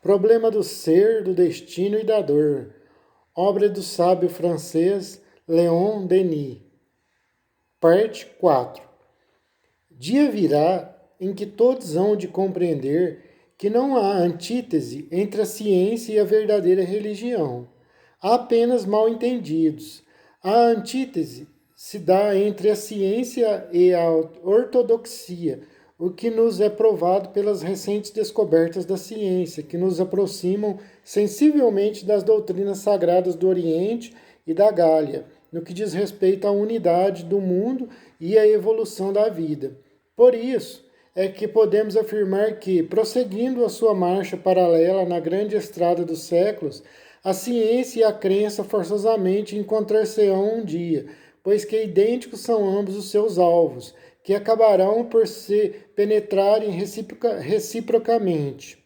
Problema do ser, do destino e da dor. Obra do sábio francês Léon Denis. Parte 4. Dia virá em que todos hão de compreender que não há antítese entre a ciência e a verdadeira religião. Há apenas mal-entendidos. A antítese se dá entre a ciência e a ortodoxia, o que nos é provado pelas recentes descobertas da ciência, que nos aproximam sensivelmente das doutrinas sagradas do Oriente e da Gália, no que diz respeito à unidade do mundo e à evolução da vida. Por isso, é que podemos afirmar que, prosseguindo a sua marcha paralela na grande estrada dos séculos, a ciência e a crença forçosamente encontrar-se-ão um dia, pois que idênticos são ambos os seus alvos, que acabarão por se penetrarem reciprocamente.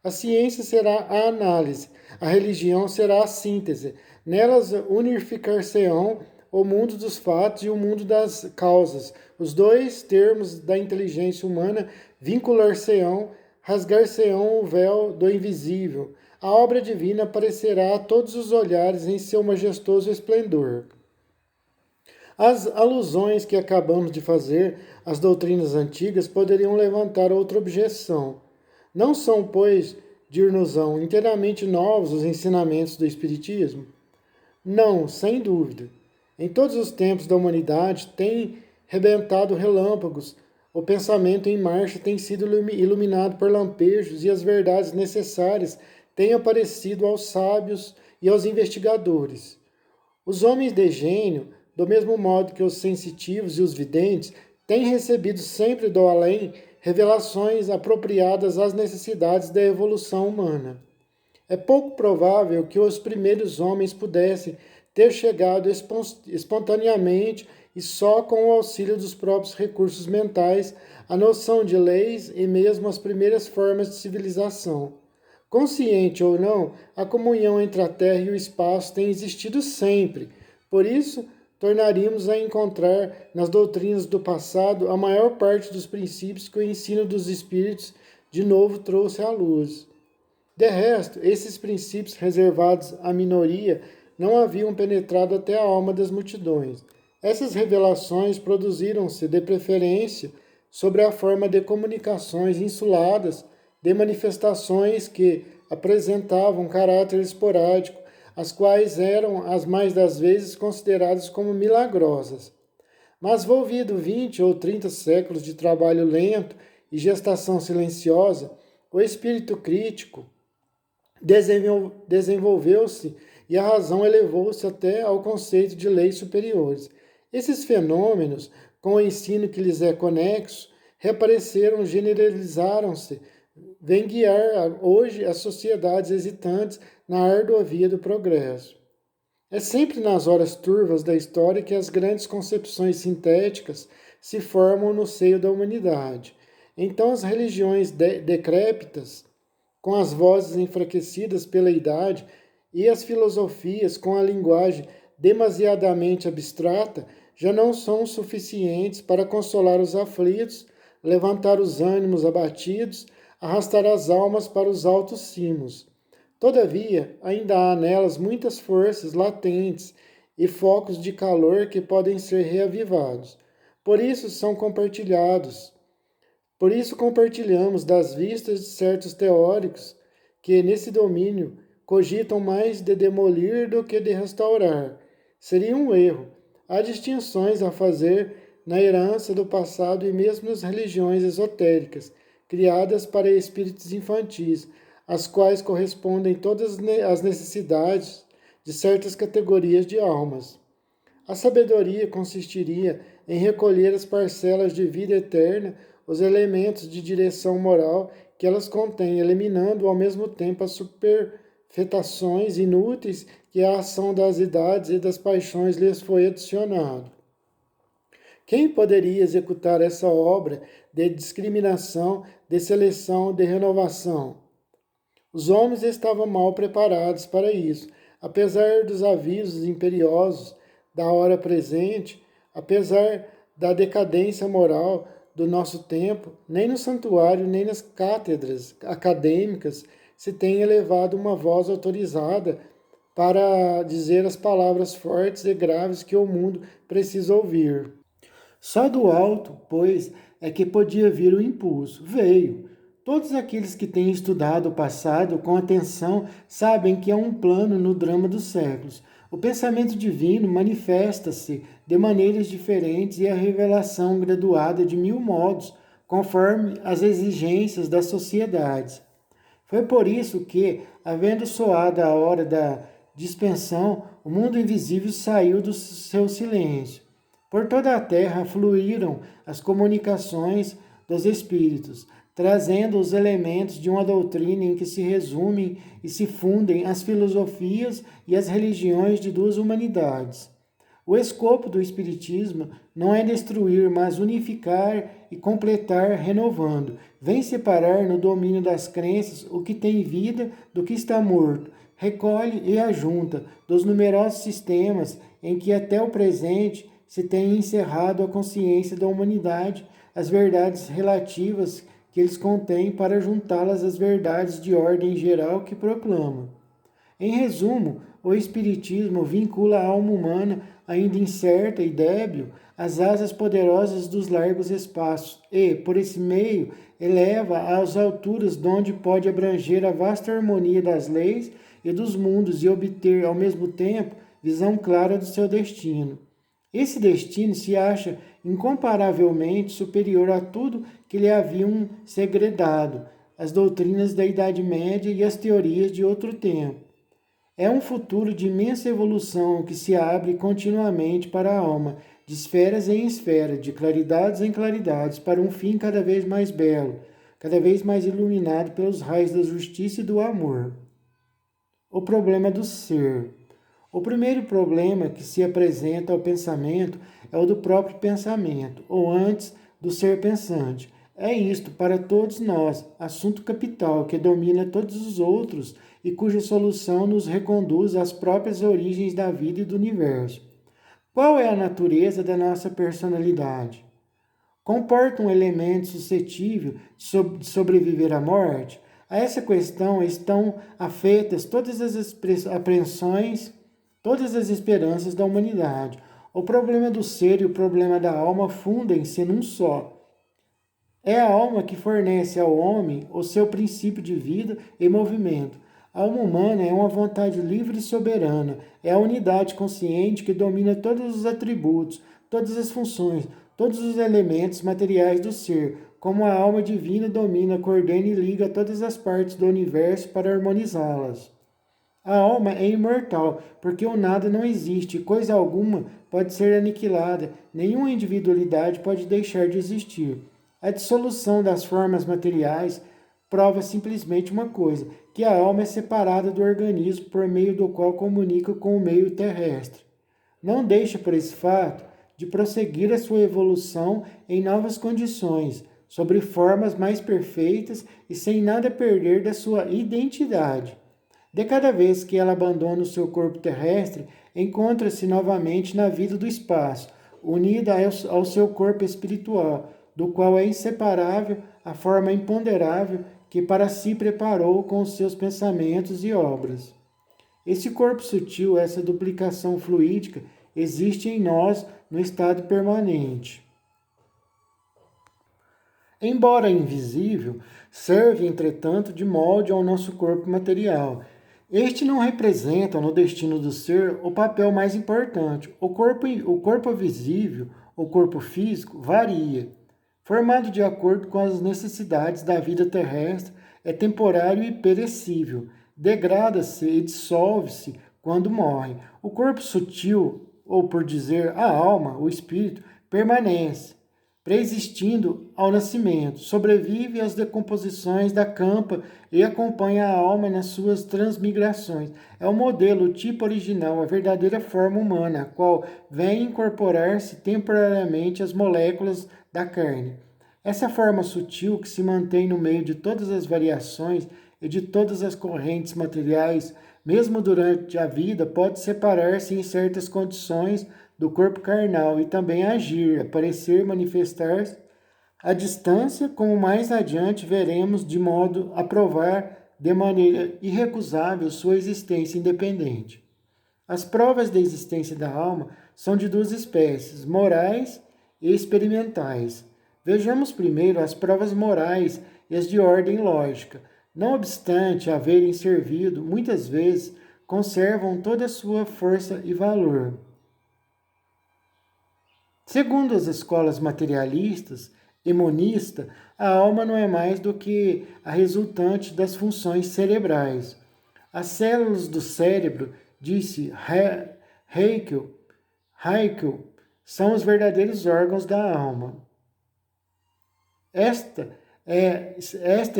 A ciência será a análise, a religião será a síntese. Nelas unificar-se-ão o mundo dos fatos e o mundo das causas. Os dois termos da inteligência humana vincular-se-ão, rasgar-se-ão o véu do invisível. A obra divina aparecerá a todos os olhares em seu majestoso esplendor. As alusões que acabamos de fazer às doutrinas antigas poderiam levantar outra objeção. Não são, pois, dir-nos-ão inteiramente novos os ensinamentos do Espiritismo? Não, sem dúvida. Em todos os tempos da humanidade tem rebentado relâmpagos, o pensamento em marcha tem sido iluminado por lampejos e as verdades necessárias têm aparecido aos sábios e aos investigadores. Os homens de gênio, do mesmo modo que os sensitivos e os videntes, têm recebido sempre do além revelações apropriadas às necessidades da evolução humana. É pouco provável que os primeiros homens pudessem ter chegado espontaneamente e só com o auxílio dos próprios recursos mentais à noção de leis e mesmo as primeiras formas de civilização. Consciente ou não, a comunhão entre a Terra e o espaço tem existido sempre. Por isso, tornaríamos a encontrar nas doutrinas do passado a maior parte dos princípios que o ensino dos espíritos de novo trouxe à luz. De resto, esses princípios reservados à minoria não haviam penetrado até a alma das multidões. Essas revelações produziram-se, de preferência, sobre a forma de comunicações insuladas, de manifestações que apresentavam caráter esporádico, as quais eram, as mais das vezes, consideradas como milagrosas. Mas volvido 20 ou 30 séculos de trabalho lento e gestação silenciosa, o espírito crítico desenvolveu-se e a razão elevou-se até ao conceito de leis superiores. Esses fenômenos, com o ensino que lhes é conexo, reapareceram, generalizaram-se, vêm guiar hoje as sociedades hesitantes na árdua via do progresso. É sempre nas horas turvas da história que as grandes concepções sintéticas se formam no seio da humanidade. Então as religiões decrépitas, com as vozes enfraquecidas pela idade, e as filosofias, com a linguagem demasiadamente abstrata, já não são suficientes para consolar os aflitos, levantar os ânimos abatidos, arrastar as almas para os altos cimos. Todavia, ainda há nelas muitas forças latentes e focos de calor que podem ser reavivados. Por isso são compartilhados. Por isso compartilhamos das vistas de certos teóricos que, nesse domínio, cogitam mais de demolir do que de restaurar. Seria um erro. Há distinções a fazer na herança do passado e mesmo nas religiões esotéricas, criadas para espíritos infantis, às quais correspondem todas as necessidades de certas categorias de almas. A sabedoria consistiria em recolher as parcelas de vida eterna, os elementos de direção moral que elas contêm, eliminando ao mesmo tempo as superfetações inúteis que a ação das idades e das paixões lhes foi adicionado. Quem poderia executar essa obra de discriminação, de seleção, de renovação? Os homens estavam mal preparados para isso. Apesar dos avisos imperiosos da hora presente, apesar da decadência moral do nosso tempo, nem no santuário, nem nas cátedras acadêmicas se tem elevado uma voz autorizada para dizer as palavras fortes e graves que o mundo precisa ouvir. Só do alto, pois, é que podia vir o impulso. Veio. Todos aqueles que têm estudado o passado com atenção sabem que há um plano no drama dos séculos. O pensamento divino manifesta-se de maneiras diferentes e a revelação graduada de mil modos, conforme as exigências das sociedades. Foi por isso que, havendo soado a hora da dispensão, o mundo invisível saiu do seu silêncio. Por toda a terra fluíram as comunicações dos espíritos, trazendo os elementos de uma doutrina em que se resumem e se fundem as filosofias e as religiões de duas humanidades. O escopo do Espiritismo não é destruir, mas unificar e completar, renovando. Vem separar no domínio das crenças o que tem vida do que está morto. Recolhe e ajunta dos numerosos sistemas em que até o presente se tem encerrado a consciência da humanidade, as verdades relativas que eles contêm para juntá-las às verdades de ordem geral que proclamam. Em resumo, o Espiritismo vincula a alma humana, ainda incerta e débil, às asas poderosas dos largos espaços e, por esse meio, eleva às alturas donde pode abranger a vasta harmonia das leis e dos mundos e obter, ao mesmo tempo, visão clara do seu destino. Esse destino se acha incomparavelmente superior a tudo que lhe haviam segredado, as doutrinas da Idade Média e as teorias de outro tempo. É um futuro de imensa evolução que se abre continuamente para a alma, de esferas em esferas, de claridades em claridades, para um fim cada vez mais belo, cada vez mais iluminado pelos raios da justiça e do amor. O problema do ser. O primeiro problema que se apresenta ao pensamento é o do próprio pensamento, ou antes, do ser pensante. É isto, para todos nós, assunto capital que domina todos os outros e cuja solução nos reconduz às próprias origens da vida e do universo. Qual é a natureza da nossa personalidade? Comporta um elemento suscetível de sobreviver à morte? A essa questão estão afetas todas as apreensões, todas as esperanças da humanidade. O problema do ser e o problema da alma fundem-se num só. É a alma que fornece ao homem o seu princípio de vida e movimento. A alma humana é uma vontade livre e soberana, é a unidade consciente que domina todos os atributos, todas as funções, todos os elementos materiais do ser, como a alma divina domina, coordena e liga todas as partes do universo para harmonizá-las. A alma é imortal, porque o nada não existe, coisa alguma pode ser aniquilada, nenhuma individualidade pode deixar de existir. A dissolução das formas materiais prova simplesmente uma coisa, que a alma é separada do organismo por meio do qual comunica com o meio terrestre. Não deixa por esse fato de prosseguir a sua evolução em novas condições, sobre formas mais perfeitas e sem nada perder da sua identidade. De cada vez que ela abandona o seu corpo terrestre, encontra-se novamente na vida do espaço, unida ao seu corpo espiritual, do qual é inseparável a forma imponderável que para si preparou com os seus pensamentos e obras. Esse corpo sutil, essa duplicação fluídica, existe em nós no estado permanente. Embora invisível, serve, entretanto, de molde ao nosso corpo material. Este não representa, no destino do ser, o papel mais importante. O corpo visível, o corpo físico, varia. Formado de acordo com as necessidades da vida terrestre, é temporário e perecível. Degrada-se e dissolve-se quando morre. O corpo sutil, ou por dizer a alma, o espírito, permanece, preexistindo ao nascimento, sobrevive às decomposições da campa e acompanha a alma nas suas transmigrações. É o modelo, o tipo original, a verdadeira forma humana, a qual vem incorporar-se temporariamente às moléculas da carne. Essa forma sutil que se mantém no meio de todas as variações e de todas as correntes materiais, mesmo durante a vida, pode separar-se em certas condições do corpo carnal e também agir, aparecer, manifestar-se à distância, como mais adiante veremos, de modo a provar de maneira irrecusável sua existência independente. As provas da existência da alma são de duas espécies, morais e experimentais. Vejamos primeiro as provas morais e as de ordem lógica. Não obstante haverem servido, muitas vezes conservam toda a sua força e valor. Segundo as escolas materialistas e monista, a alma não é mais do que a resultante das funções cerebrais. As células do cérebro, disse Haeckel, são os verdadeiros órgãos da alma. Esta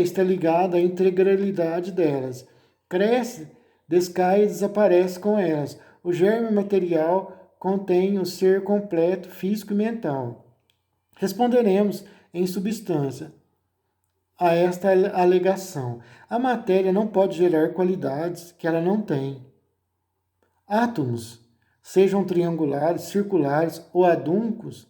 está ligada à integralidade delas. Cresce, descai e desaparece com elas. O germe material contém o ser completo, físico e mental. Responderemos, em substância, a esta alegação. A matéria não pode gerar qualidades que ela não tem. Átomos, sejam triangulares, circulares ou aduncos,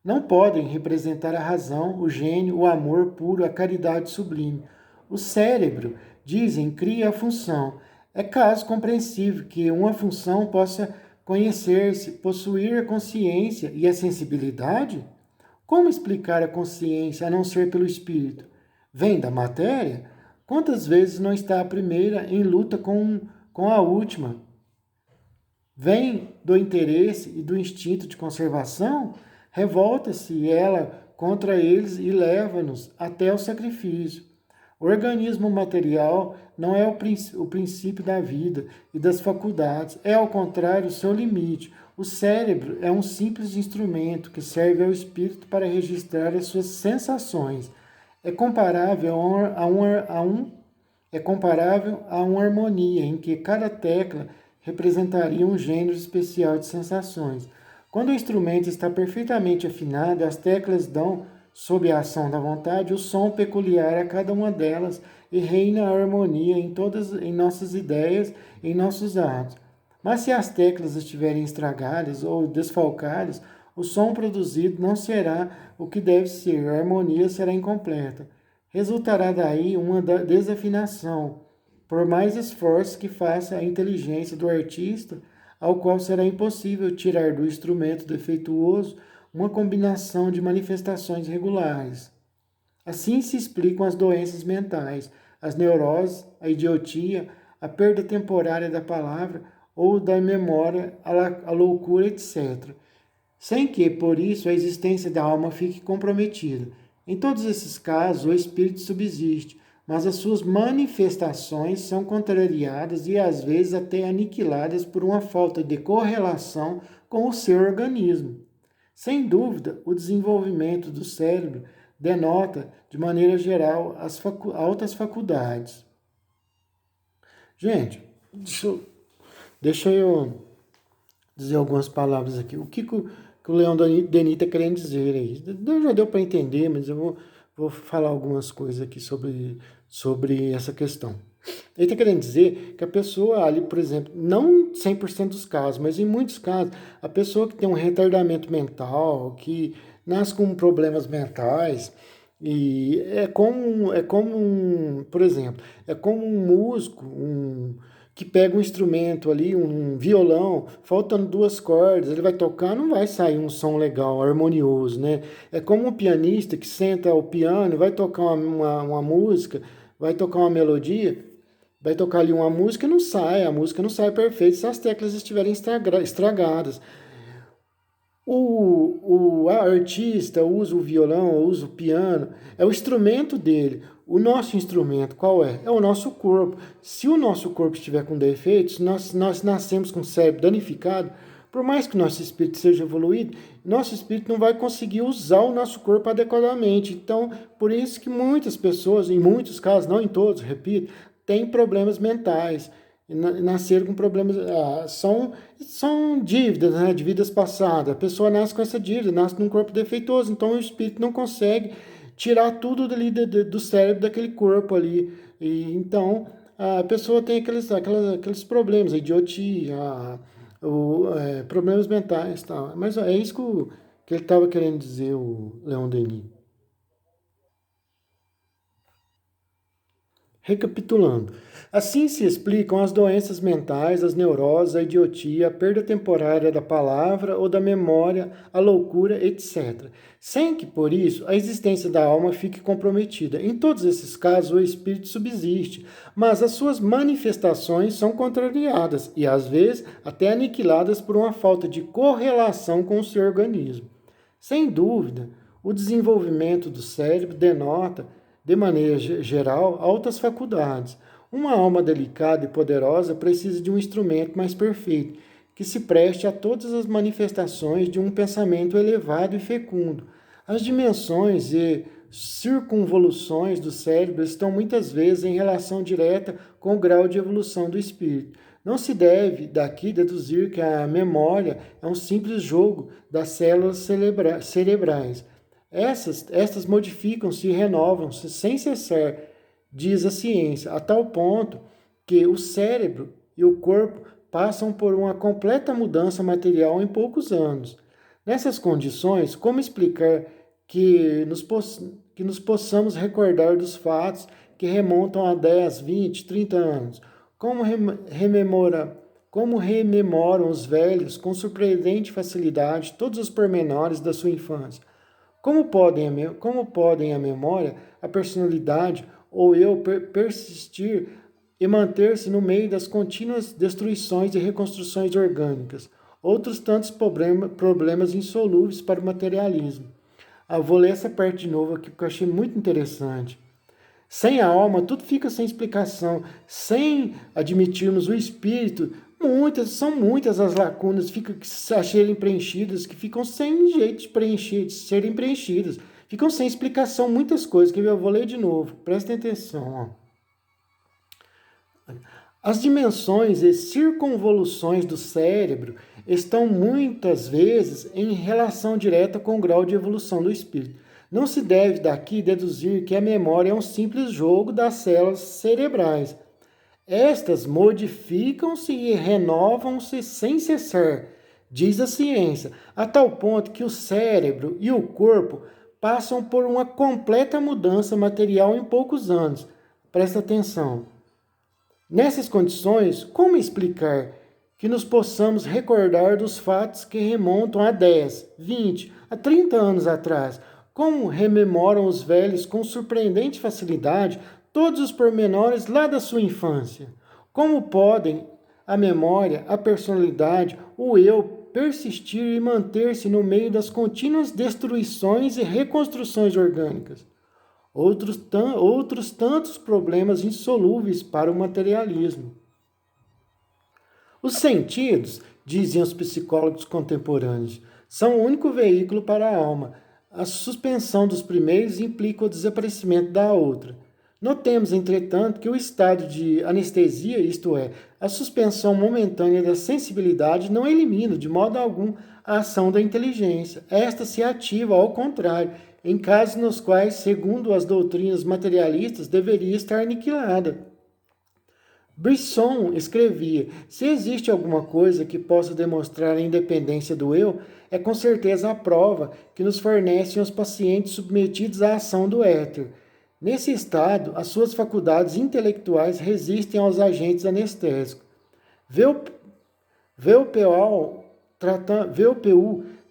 não podem representar a razão, o gênio, o amor puro, a caridade sublime. O cérebro, dizem, cria a função. É caso compreensível que uma função possa conhecer-se, possuir a consciência e a sensibilidade? Como explicar a consciência a não ser pelo espírito? Vem da matéria? Quantas vezes não está a primeira em luta com a última? Vem do interesse e do instinto de conservação? Revolta-se ela contra eles e leva-nos até o sacrifício. O organismo material não é o princípio da vida e das faculdades, é ao contrário o seu limite. O cérebro é um simples instrumento que serve ao espírito para registrar as suas sensações. É comparável a uma harmonia em que cada tecla representaria um gênero especial de sensações. Quando o instrumento está perfeitamente afinado, as teclas dão, sob a ação da vontade, o som peculiar a cada uma delas e reina a harmonia em nossas ideias, em nossos atos. Mas se as teclas estiverem estragadas ou desfalcadas, o som produzido não será o que deve ser, a harmonia será incompleta. Resultará daí uma desafinação, por mais esforço que faça a inteligência do artista, ao qual será impossível tirar do instrumento defeituoso uma combinação de manifestações regulares. Assim se explicam as doenças mentais, as neuroses, a idiotia, a perda temporária da palavra ou da memória, a loucura, etc. Sem que, por isso, a existência da alma fique comprometida. Em todos esses casos, o espírito subsiste, mas as suas manifestações são contrariadas e às vezes até aniquiladas por uma falta de correlação com o seu organismo. Sem dúvida, o desenvolvimento do cérebro denota, de maneira geral, as altas faculdades. Gente, deixa eu dizer algumas palavras aqui. O que o Leão Denis está querendo dizer aí? Já deu para entender, mas eu vou falar algumas coisas aqui sobre essa questão. Ele está querendo dizer que a pessoa ali, por exemplo, não 100% dos casos, mas em muitos casos, a pessoa que tem um retardamento mental, que nasce com problemas mentais, e por exemplo, é como um músico, que pega um instrumento ali, um violão, faltando duas cordas, ele vai tocar, não vai sair um som legal, harmonioso, né? É como um pianista que senta ao piano, vai tocar uma música, vai tocar uma melodia, vai tocar ali uma música e a música não sai perfeita se as teclas estiverem estragadas. O artista usa o violão, usa o piano, é o instrumento dele. O nosso instrumento, qual é? É o nosso corpo. Se o nosso corpo estiver com defeitos, nós nascemos com o cérebro danificado, por mais que nosso espírito seja evoluído, nosso espírito não vai conseguir usar o nosso corpo adequadamente. Então, por isso que muitas pessoas, em muitos casos, não em todos, repito, têm problemas mentais. Nasceram com problemas, são dívidas, né, de vidas passadas. A pessoa nasce com essa dívida, nasce num corpo defeituoso, então o espírito não consegue tirar tudo dali do cérebro daquele corpo ali. E então a pessoa tem aqueles problemas, a idiotia, problemas mentais, tá? Mas é isso que ele estava querendo dizer, o Leon Denis. Recapitulando, assim se explicam as doenças mentais, as neuroses, a idiotia, a perda temporária da palavra ou da memória, a loucura, etc. Sem que, por isso, a existência da alma fique comprometida. Em todos esses casos, o espírito subsiste, mas as suas manifestações são contrariadas e, às vezes, até aniquiladas por uma falta de correlação com o seu organismo. Sem dúvida, o desenvolvimento do cérebro denota, de maneira geral, altas faculdades. Uma alma delicada e poderosa precisa de um instrumento mais perfeito, que se preste a todas as manifestações de um pensamento elevado e fecundo. As dimensões e circunvoluções do cérebro estão muitas vezes em relação direta com o grau de evolução do espírito. Não se deve daqui deduzir que a memória é um simples jogo das células cerebrais. Estas modificam-se e renovam-se sem cessar, diz a ciência, a tal ponto que o cérebro e o corpo passam por uma completa mudança material em poucos anos. Nessas condições, como explicar que nos possamos recordar dos fatos que remontam a 10, 20, 30 anos? Como rememoram os velhos com surpreendente facilidade todos os pormenores da sua infância? Como podem a memória, a personalidade ou eu persistir e manter-se no meio das contínuas destruições e reconstruções orgânicas? Outros tantos problemas insolúveis para o materialismo. Vou ler essa parte de novo aqui porque eu achei muito interessante. Sem a alma, tudo fica sem explicação. Sem admitirmos o espírito, são muitas as lacunas a serem preenchidas, que ficam sem jeito de serem preenchidas. Ficam sem explicação muitas coisas, que eu vou ler de novo. Prestem atenção. Ó. As dimensões e circunvoluções do cérebro estão muitas vezes em relação direta com o grau de evolução do espírito. Não se deve daqui deduzir que a memória é um simples jogo das células cerebrais. Estas modificam-se e renovam-se sem cessar, diz a ciência, a tal ponto que o cérebro e o corpo passam por uma completa mudança material em poucos anos. Presta atenção. Nessas condições, como explicar que nos possamos recordar dos fatos que remontam a 10, 20, a 30 anos atrás? Como rememoram os velhos com surpreendente facilidade todos os pormenores lá da sua infância? Como podem a memória, a personalidade, o eu persistir e manter-se no meio das contínuas destruições e reconstruções orgânicas? Outros tantos problemas insolúveis para o materialismo. Os sentidos, dizem os psicólogos contemporâneos, são o único veículo para a alma. A suspensão dos primeiros implica o desaparecimento da outra. Notemos, entretanto, que o estado de anestesia, isto é, a suspensão momentânea da sensibilidade, não elimina, de modo algum, a ação da inteligência. Esta se ativa, ao contrário, em casos nos quais, segundo as doutrinas materialistas, deveria estar aniquilada. Brisson escrevia: se existe alguma coisa que possa demonstrar a independência do eu, é com certeza a prova que nos fornecem os pacientes submetidos à ação do éter. Nesse estado, as suas faculdades intelectuais resistem aos agentes anestésicos. VPU,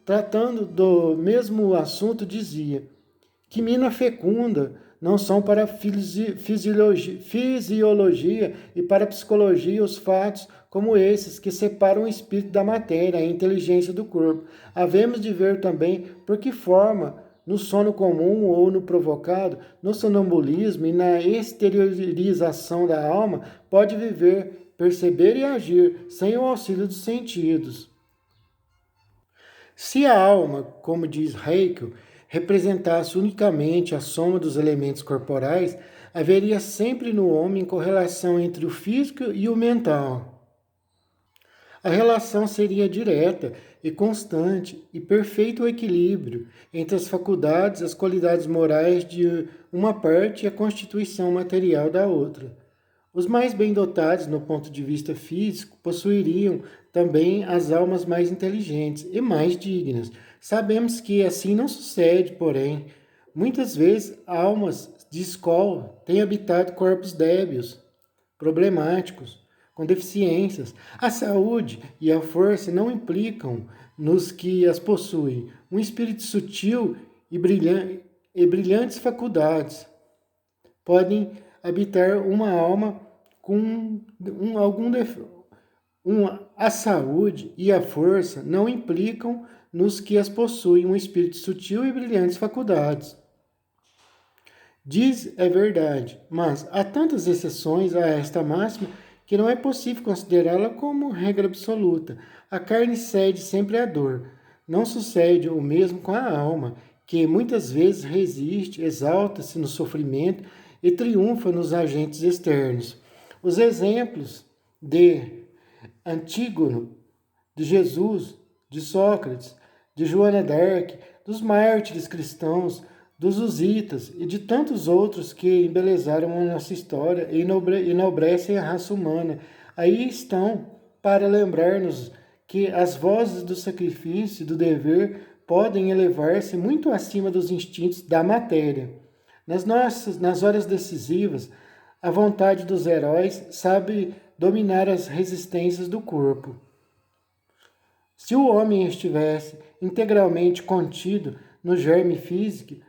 tratando do mesmo assunto, dizia que mina fecunda não são para a fisiologia e para a psicologia os fatos como esses que separam o espírito da matéria, a inteligência do corpo. Havemos de ver também por que forma, no sono comum ou no provocado, no sonambulismo e na exteriorização da alma, pode viver, perceber e agir sem o auxílio dos sentidos. Se a alma, como diz Haeckel, representasse unicamente a soma dos elementos corporais, haveria sempre no homem correlação entre o físico e o mental. A relação seria direta e constante e perfeito equilíbrio entre as faculdades, as qualidades morais de uma parte e a constituição material da outra. Os mais bem dotados no ponto de vista físico possuiriam também as almas mais inteligentes e mais dignas. Sabemos que assim não sucede, porém, muitas vezes almas de escola têm habitado corpos débeis, problemáticos, com deficiências. A saúde e a força não implicam nos que as possuem um espírito sutil e brilhantes faculdades. Podem habitar uma alma com algum defeito. A saúde e a força não implicam nos que as possuem um espírito sutil e brilhantes faculdades. Diz é verdade, mas há tantas exceções a esta máxima que não é possível considerá-la como regra absoluta. A carne cede sempre à dor. Não sucede o mesmo com a alma, que muitas vezes resiste, exalta-se no sofrimento e triunfa nos agentes externos. Os exemplos de Antígono, de Jesus, de Sócrates, de Joana d'Arc, dos mártires cristãos, dos husitas e de tantos outros que embelezaram a nossa história e enobrecem a raça humana. Aí estão para lembrar-nos que as vozes do sacrifício e do dever podem elevar-se muito acima dos instintos da matéria. Nas horas decisivas, a vontade dos heróis sabe dominar as resistências do corpo. Se o homem estivesse integralmente contido no germe físico,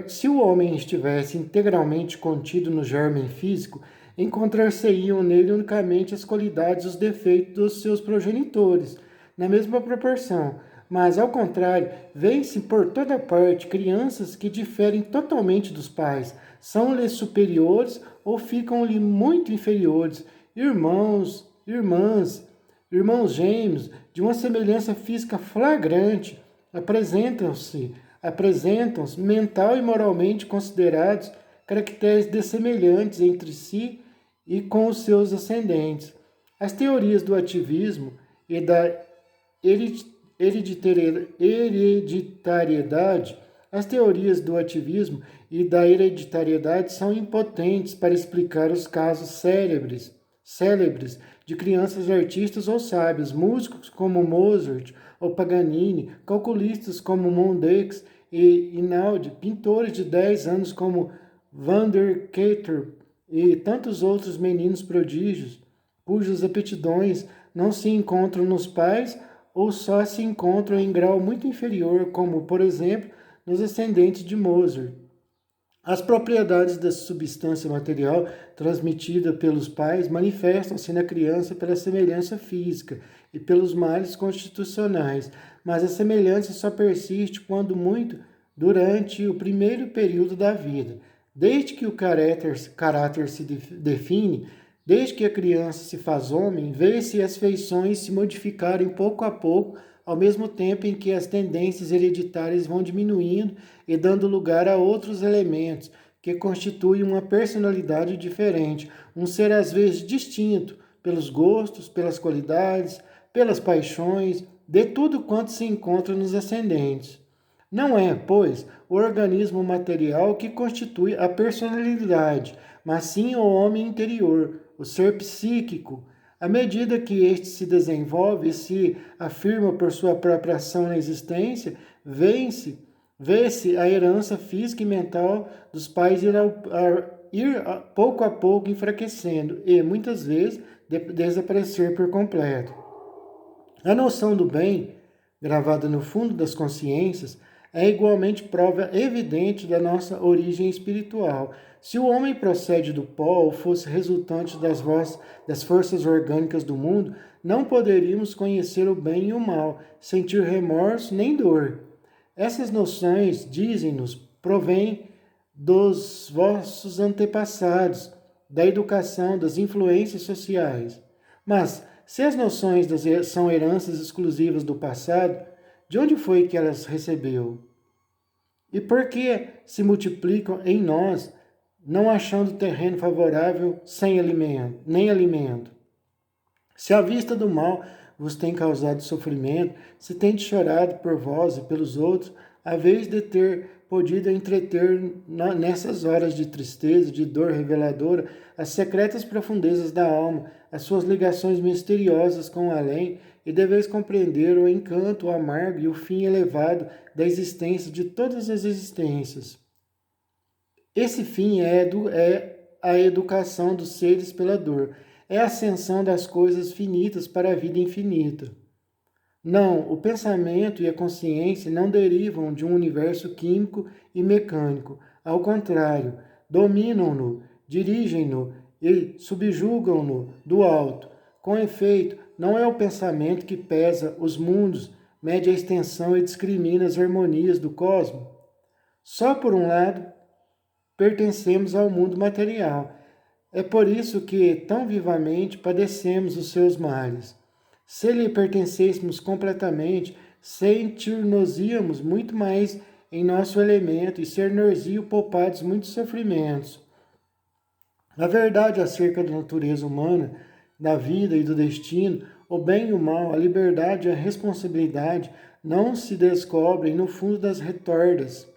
se o homem estivesse integralmente contido no germe físico, encontrar-se-iam nele unicamente as qualidades e os defeitos dos seus progenitores, na mesma proporção. Mas, ao contrário, vêem-se por toda parte crianças que diferem totalmente dos pais, são-lhes superiores ou ficam-lhe muito inferiores, irmãos gêmeos, de uma semelhança física flagrante, apresentam-se mental e moralmente considerados caracteres dessemelhantes entre si e com os seus ascendentes. As teorias do ativismo e da hereditariedade, as teorias do ativismo e da hereditariedade são impotentes para explicar os casos célebres de crianças artistas ou sábios, músicos como Mozart ou Paganini, calculistas como Mondeix e Einaudi, pintores de 10 anos como Van der Keter e tantos outros meninos prodígios, cujas aptidões não se encontram nos pais ou só se encontram em grau muito inferior, como, por exemplo, nos ascendentes de Mozart. As propriedades da substância material transmitida pelos pais manifestam-se na criança pela semelhança física e pelos males constitucionais, mas a semelhança só persiste, quando muito, durante o primeiro período da vida. Desde que o caráter se define, desde que a criança se faz homem, vê-se as feições se modificarem pouco a pouco, ao mesmo tempo em que as tendências hereditárias vão diminuindo e dando lugar a outros elementos que constituem uma personalidade diferente, um ser às vezes distinto pelos gostos, pelas qualidades, pelas paixões, de tudo quanto se encontra nos ascendentes. Não é, pois, o organismo material que constitui a personalidade, mas sim o homem interior, o ser psíquico. À medida que este se desenvolve e se afirma por sua própria ação na existência, vê-se a herança física e mental dos pais ir pouco a pouco enfraquecendo e, muitas vezes, desaparecer por completo. A noção do bem, gravada no fundo das consciências, é igualmente prova evidente da nossa origem espiritual. Se o homem procede do pó ou fosse resultante das forças orgânicas do mundo, não poderíamos conhecer o bem e o mal, sentir remorso nem dor. Essas noções, dizem-nos, provêm dos vossos antepassados, da educação, das influências sociais. Mas, se as noções são heranças exclusivas do passado, de onde foi que elas recebeu? E por que se multiplicam em nós, não achando terreno favorável sem alimento, nem alimento? Se a vista do mal vos tem causado sofrimento, se tendes chorado por vós e pelos outros, a vez de ter podido entreter nessas horas de tristeza, de dor reveladora, as secretas profundezas da alma, as suas ligações misteriosas com o além, e deveis compreender o encanto, o amargo e o fim elevado da existência de todas as existências. Esse fim é a educação dos seres pela dor, é a ascensão das coisas finitas para a vida infinita. Não, o pensamento e a consciência não derivam de um universo químico e mecânico. Ao contrário, dominam-no, dirigem-no e subjugam-no do alto. Com efeito, não é o pensamento que pesa os mundos, mede a extensão e discrimina as harmonias do cosmos. Só por um lado, pertencemos ao mundo material. É por isso que tão vivamente padecemos os seus males. Se lhe pertencêssemos completamente, sentir-nos-íamos muito mais em nosso elemento e ser-nos-iam poupados muitos sofrimentos. A verdade acerca da natureza humana, da vida e do destino, o bem e o mal, a liberdade e a responsabilidade não se descobrem no fundo das retortas,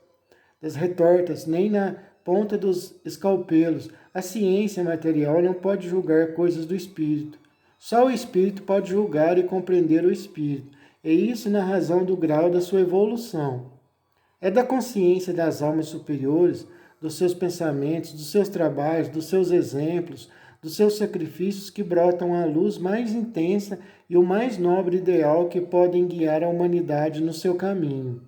nem na ponta dos escalpelos. A ciência material não pode julgar coisas do espírito. Só o espírito pode julgar e compreender o espírito, e isso na razão do grau da sua evolução. É da consciência das almas superiores, dos seus pensamentos, dos seus trabalhos, dos seus exemplos, dos seus sacrifícios que brotam a luz mais intensa e o mais nobre ideal que podem guiar a humanidade no seu caminho.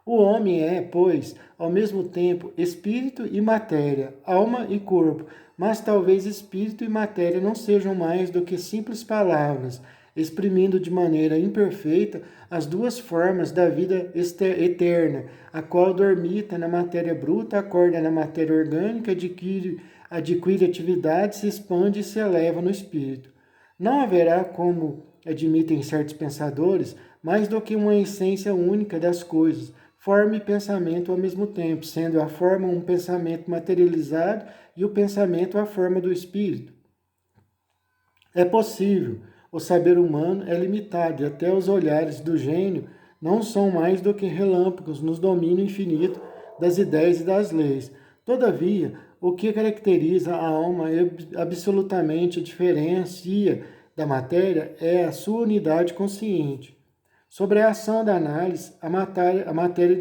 O homem é, pois, ao mesmo tempo espírito e matéria, alma e corpo, mas talvez espírito e matéria não sejam mais do que simples palavras, exprimindo de maneira imperfeita as duas formas da vida eterna, a qual dormita na matéria bruta, acorda na matéria orgânica, adquire atividade, se expande e se eleva no espírito. Não haverá, como admitem certos pensadores, mais do que uma essência única das coisas, forma e pensamento ao mesmo tempo, sendo a forma um pensamento materializado e o pensamento a forma do espírito. É possível, o saber humano é limitado e até os olhares do gênio não são mais do que relâmpagos nos domínios infinitos das ideias e das leis. Todavia, o que caracteriza a alma e absolutamente diferencia da matéria é a sua unidade consciente. Sobre a ação da análise, a matéria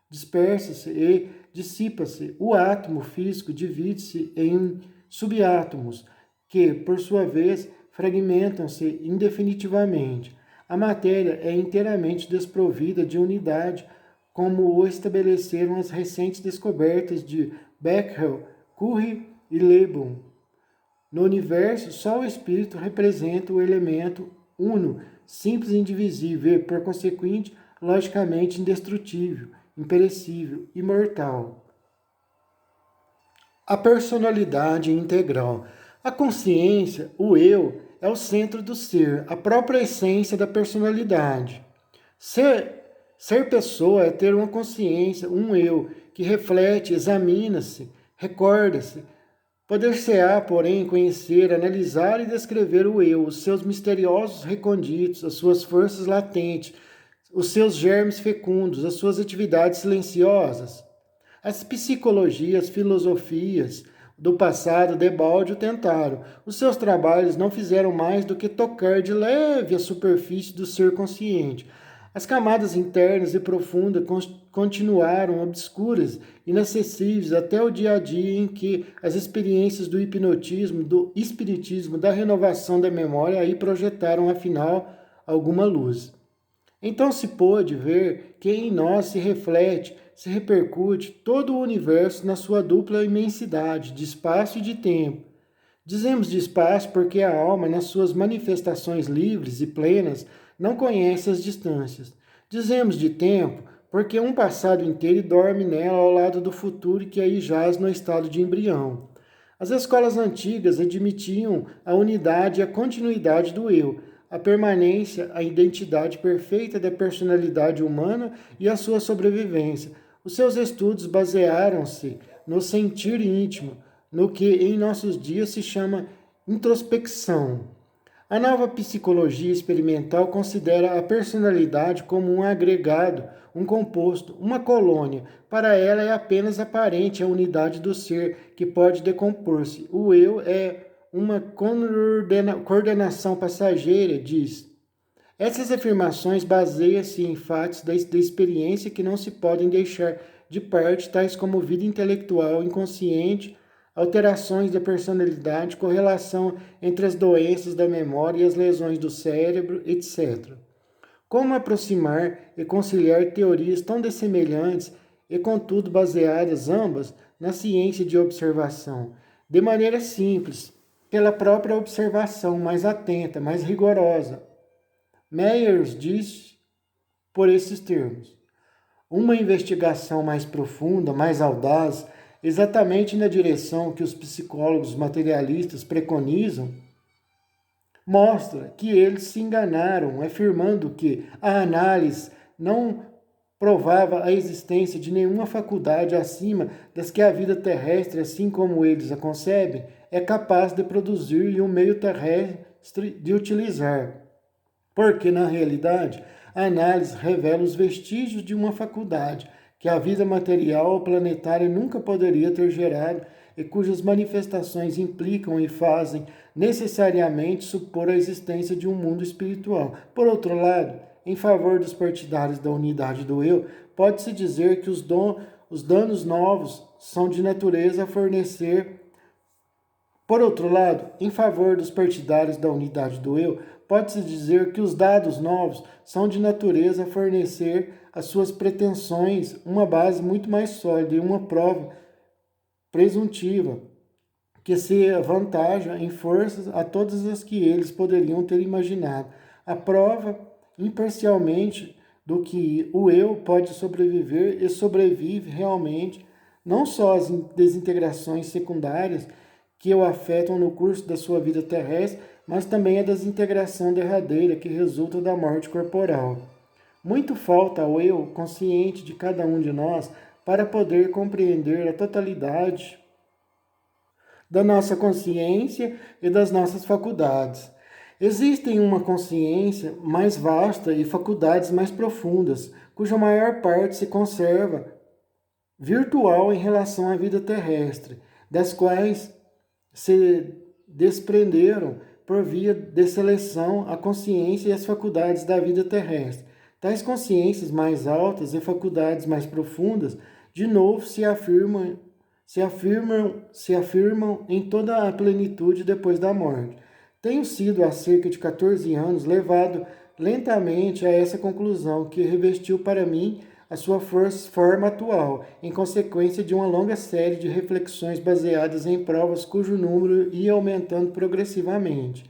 dispersa-se e dissipa-se. O átomo físico divide-se em subátomos, que, por sua vez, fragmentam-se indefinitivamente. A matéria é inteiramente desprovida de unidade, como o estabeleceram as recentes descobertas de Becquerel, Curie e Lebon. No universo, só o espírito representa o elemento uno, simples e indivisível e, por consequente, logicamente indestrutível, imperecível, imortal. A personalidade integral. A consciência, o eu, é o centro do ser, a própria essência da personalidade. Ser pessoa é ter uma consciência, um eu, que reflete, examina-se, recorda-se. Poder-se-á, porém, conhecer, analisar e descrever o eu, os seus misteriosos recônditos, as suas forças latentes, os seus germes fecundos, as suas atividades silenciosas. As psicologias, filosofias do passado debalde o tentaram. Os seus trabalhos não fizeram mais do que tocar de leve a superfície do ser consciente. As camadas internas e profundas continuaram obscuras, inacessíveis até o dia a dia em que as experiências do hipnotismo, do espiritismo, da renovação da memória aí projetaram, afinal, alguma luz. Então se pôde ver que em nós se reflete, se repercute todo o universo na sua dupla imensidade, de espaço e de tempo. Dizemos de espaço porque a alma, nas suas manifestações livres e plenas, não conhece as distâncias. Dizemos de tempo porque um passado inteiro dorme nela ao lado do futuro que aí jaz no estado de embrião. As escolas antigas admitiam a unidade e a continuidade do eu, a permanência, a identidade perfeita da personalidade humana e a sua sobrevivência. Os seus estudos basearam-se no sentir íntimo, no que em nossos dias se chama introspecção. A nova psicologia experimental considera a personalidade como um agregado, um composto, uma colônia. Para ela é apenas aparente a unidade do ser que pode decompor-se. O eu é uma coordenação passageira, diz. Essas afirmações baseiam-se em fatos da experiência que não se podem deixar de parte, tais como vida intelectual inconsciente, alterações da personalidade, correlação entre as doenças da memória e as lesões do cérebro, etc. Como aproximar e conciliar teorias tão dessemelhantes e, contudo, baseadas ambas na ciência de observação, de maneira simples, pela própria observação mais atenta, mais rigorosa? Meyers diz por esses termos: uma investigação mais profunda, mais audaz, exatamente na direção que os psicólogos materialistas preconizam, mostra que eles se enganaram, afirmando que a análise não provava a existência de nenhuma faculdade acima das que a vida terrestre, assim como eles a concebem, é capaz de produzir e um meio terrestre de utilizar. Porque, na realidade, a análise revela os vestígios de uma faculdade que a vida material ou planetária nunca poderia ter gerado e cujas manifestações implicam e fazem necessariamente supor a existência de um mundo espiritual. Por outro lado, em favor dos partidários da unidade do eu, pode-se dizer que os danos novos são de natureza a fornecer. Por outro lado, em favor dos partidários da unidade do eu, pode-se dizer que os dados novos são de natureza a fornecer às suas pretensões uma base muito mais sólida e uma prova presuntiva, que se avantaja em forças a todas as que eles poderiam ter imaginado. A prova imparcialmente do que o eu pode sobreviver e sobrevive realmente, não só às desintegrações secundárias que o afetam no curso da sua vida terrestre, mas também a desintegração derradeira que resulta da morte corporal. Muito falta ao eu consciente de cada um de nós para poder compreender a totalidade da nossa consciência e das nossas faculdades. Existem uma consciência mais vasta e faculdades mais profundas, cuja maior parte se conserva virtual em relação à vida terrestre, das quais se desprenderam por via de seleção a consciência e as faculdades da vida terrestre. Tais consciências mais altas e faculdades mais profundas, de novo, se afirmam em toda a plenitude depois da morte. Tenho sido, há cerca de 14 anos, levado lentamente a essa conclusão, que revestiu para mim a sua forma atual, em consequência de uma longa série de reflexões baseadas em provas cujo número ia aumentando progressivamente.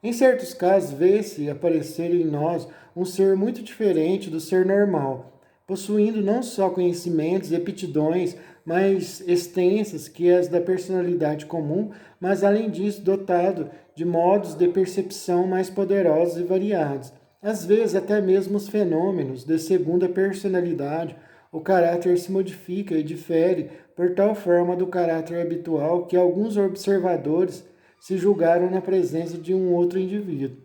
Em certos casos, vê-se aparecer em nós um ser muito diferente do ser normal, possuindo não só conhecimentos e aptidões mais extensas que as da personalidade comum, mas além disso dotado de modos de percepção mais poderosos e variados. Às vezes, até mesmo os fenômenos de segunda personalidade, o caráter se modifica e difere por tal forma do caráter habitual que alguns observadores se julgaram na presença de um outro indivíduo.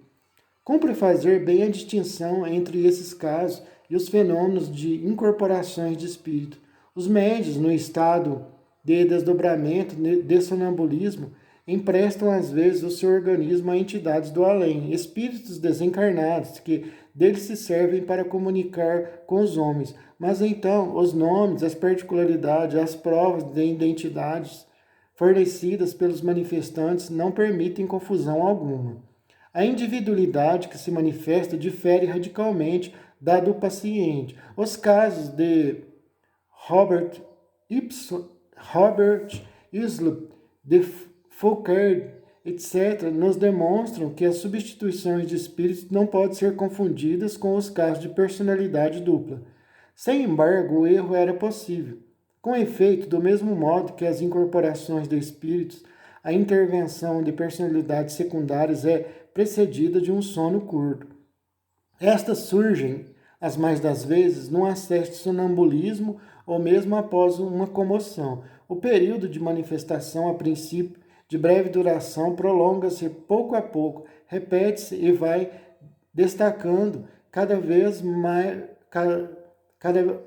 Cumpre fazer bem a distinção entre esses casos e os fenômenos de incorporações de espírito. Os médios, no estado de desdobramento, de sonambulismo, emprestam às vezes o seu organismo a entidades do além, espíritos desencarnados que deles se servem para comunicar com os homens. Mas então os nomes, as particularidades, as provas de identidades fornecidas pelos manifestantes não permitem confusão alguma. A individualidade que se manifesta difere radicalmente da do paciente. Os casos de Robert Hislop, de Foucault, etc., nos demonstram que as substituições de espíritos não podem ser confundidas com os casos de personalidade dupla. Sem embargo, o erro era possível. Com efeito, do mesmo modo que as incorporações de espíritos, a intervenção de personalidades secundárias é precedida de um sono curto. Estas surgem, as mais das vezes, num acesso de sonambulismo ou mesmo após uma comoção. O período de manifestação, a princípio de breve duração, prolonga-se pouco a pouco, repete-se e vai destacando cada vez mais.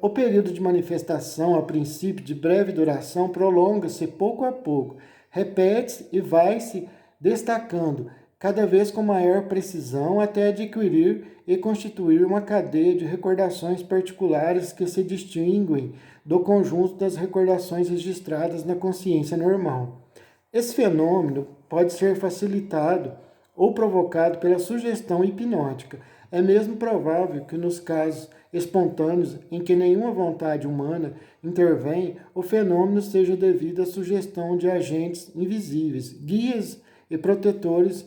O período de manifestação, a princípio de breve duração, prolonga-se pouco a pouco, repete-se e vai se destacando cada vez com maior precisão até adquirir e constituir uma cadeia de recordações particulares que se distinguem do conjunto das recordações registradas na consciência normal. Esse fenômeno pode ser facilitado ou provocado pela sugestão hipnótica. É mesmo provável que nos casos espontâneos em que nenhuma vontade humana intervém, o fenômeno seja devido à sugestão de agentes invisíveis, guias e protetores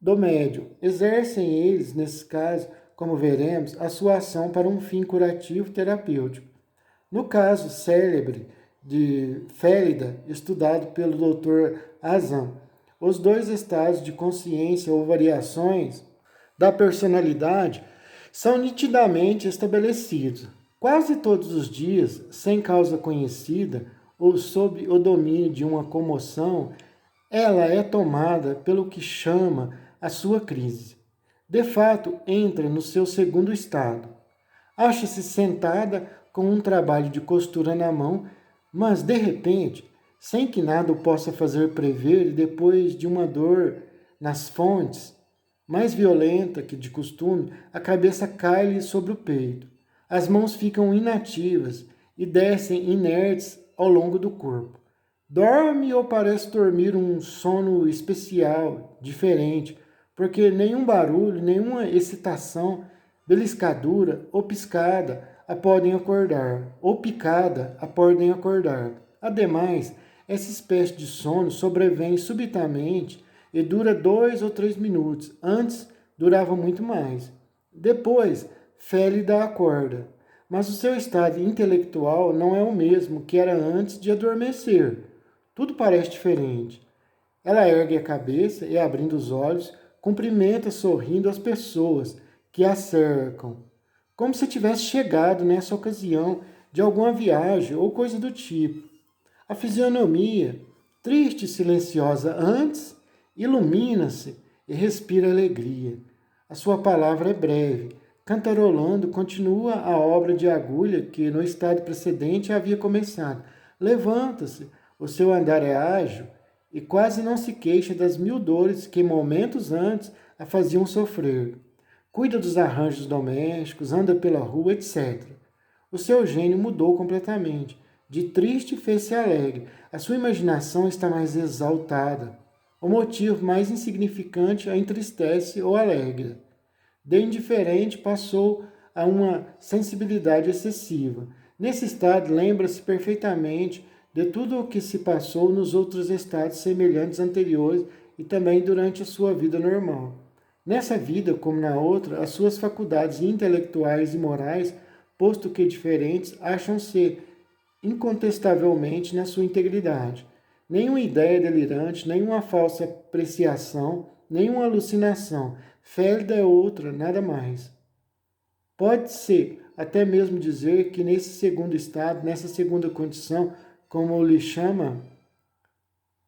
do médium. Exercem eles, nesse caso, como veremos, a sua ação para um fim curativo terapêutico. No caso célebre de Félida, estudado pelo Dr. Azam, os dois estados de consciência ou variações da personalidade são nitidamente estabelecidos. Quase todos os dias, sem causa conhecida ou sob o domínio de uma comoção, ela é tomada pelo que chama a sua crise. De fato, entra no seu segundo estado. Acha-se sentada com um trabalho de costura na mão, mas de repente, sem que nada o possa fazer prever, depois de uma dor nas fontes, mais violenta que de costume, a cabeça cai-lhe sobre o peito. As mãos ficam inativas e descem inertes ao longo do corpo. Dorme ou parece dormir um sono especial, diferente, porque nenhum barulho, nenhuma excitação, beliscadura ou piscada a podem acordar, ou picada a podem acordar. Ademais, essa espécie de sono sobrevém subitamente e dura 2 ou 3 minutos. Antes, durava muito mais. Depois, Félida acorda, mas o seu estado intelectual não é o mesmo que era antes de adormecer. Tudo parece diferente. Ela ergue a cabeça e, abrindo os olhos, cumprimenta sorrindo as pessoas que a cercam, como se tivesse chegado nessa ocasião de alguma viagem ou coisa do tipo. A fisionomia, triste e silenciosa antes, ilumina-se e respira alegria. A sua palavra é breve. Cantarolando, continua a obra de agulha que no estado precedente havia começado. Levanta-se, o seu andar é ágil e quase não se queixa das 1000 dores que momentos antes a faziam sofrer. Cuida dos arranjos domésticos, anda pela rua, etc. O seu gênio mudou completamente. De triste fez-se alegre. A sua imaginação está mais exaltada. O motivo mais insignificante a entristece ou alegra. De indiferente passou a uma sensibilidade excessiva. Nesse estado, lembra-se perfeitamente de tudo o que se passou nos outros estados semelhantes anteriores e também durante a sua vida normal. Nessa vida, como na outra, as suas faculdades intelectuais e morais, posto que diferentes, acham-se incontestavelmente na sua integridade. Nenhuma ideia delirante, nenhuma falsa apreciação, nenhuma alucinação. Félida é outra, nada mais. Pode-se até mesmo dizer que nesse segundo estado, nessa segunda condição, como lhe chama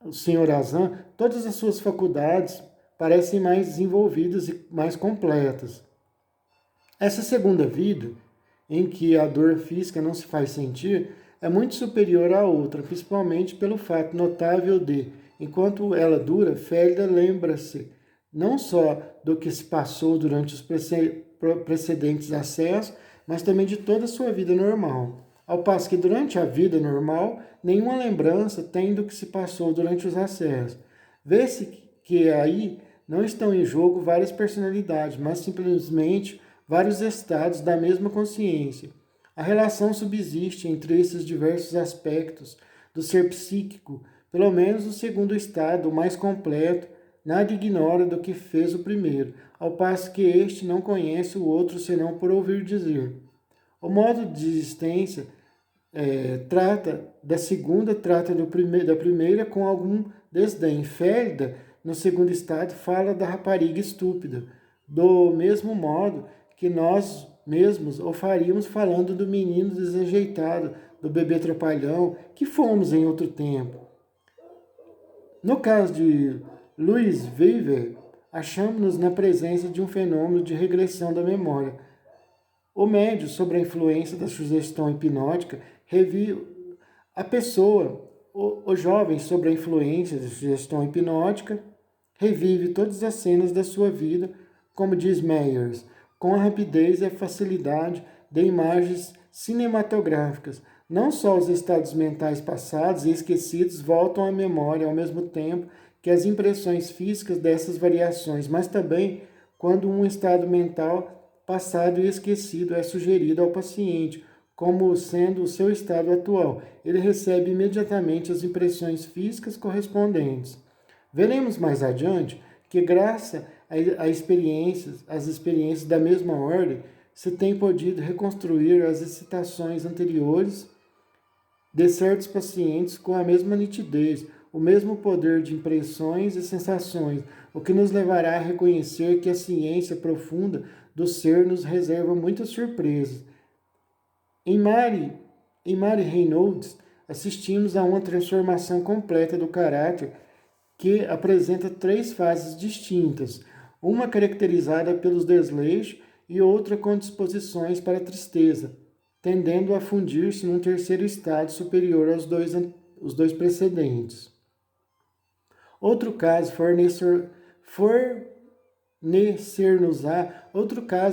o Sr. Azam, todas as suas faculdades parecem mais desenvolvidas e mais completas. Essa segunda vida, em que a dor física não se faz sentir, é muito superior à outra, principalmente pelo fato notável de, enquanto ela dura, Félida lembra-se não só do que se passou durante os precedentes acessos, mas também de toda a sua vida normal. Ao passo que durante a vida normal, nenhuma lembrança tem do que se passou durante os acessos. Vê-se que aí não estão em jogo várias personalidades, mas simplesmente vários estados da mesma consciência. A relação subsiste entre esses diversos aspectos do ser psíquico, pelo menos o segundo estado, o mais completo, nada ignora do que fez o primeiro, ao passo que este não conhece o outro senão por ouvir dizer. O modo de existência trata da segunda, trata da primeira com algum desdém. Félida, no segundo estado, fala da rapariga estúpida, do mesmo modo que nós mesmos o faríamos falando do menino desajeitado, do bebê trapalhão, que fomos em outro tempo. No caso de Louis Weaver, achamos-nos na presença de um fenômeno de regressão da memória. O médium, sob a influência da sugestão hipnótica, reviu a pessoa, o jovem, sob a influência da sugestão hipnótica, revive todas as cenas da sua vida, como diz Meyers, com a rapidez e a facilidade de imagens cinematográficas. Não só os estados mentais passados e esquecidos voltam à memória ao mesmo tempo que as impressões físicas dessas variações, mas também quando um estado mental passado e esquecido é sugerido ao paciente como sendo o seu estado atual. Ele recebe imediatamente as impressões físicas correspondentes. Veremos mais adiante que, graças a experiências, às experiências da mesma ordem, se tem podido reconstruir as excitações anteriores de certos pacientes com a mesma nitidez, o mesmo poder de impressões e sensações, o que nos levará a reconhecer que a ciência profunda do ser nos reserva muitas surpresas. Em Mary Reynolds, assistimos a uma transformação completa do caráter que apresenta três fases distintas, uma caracterizada pelos desleixos e outra com disposições para a tristeza, tendendo a fundir-se num terceiro estado superior os dois precedentes. Outro caso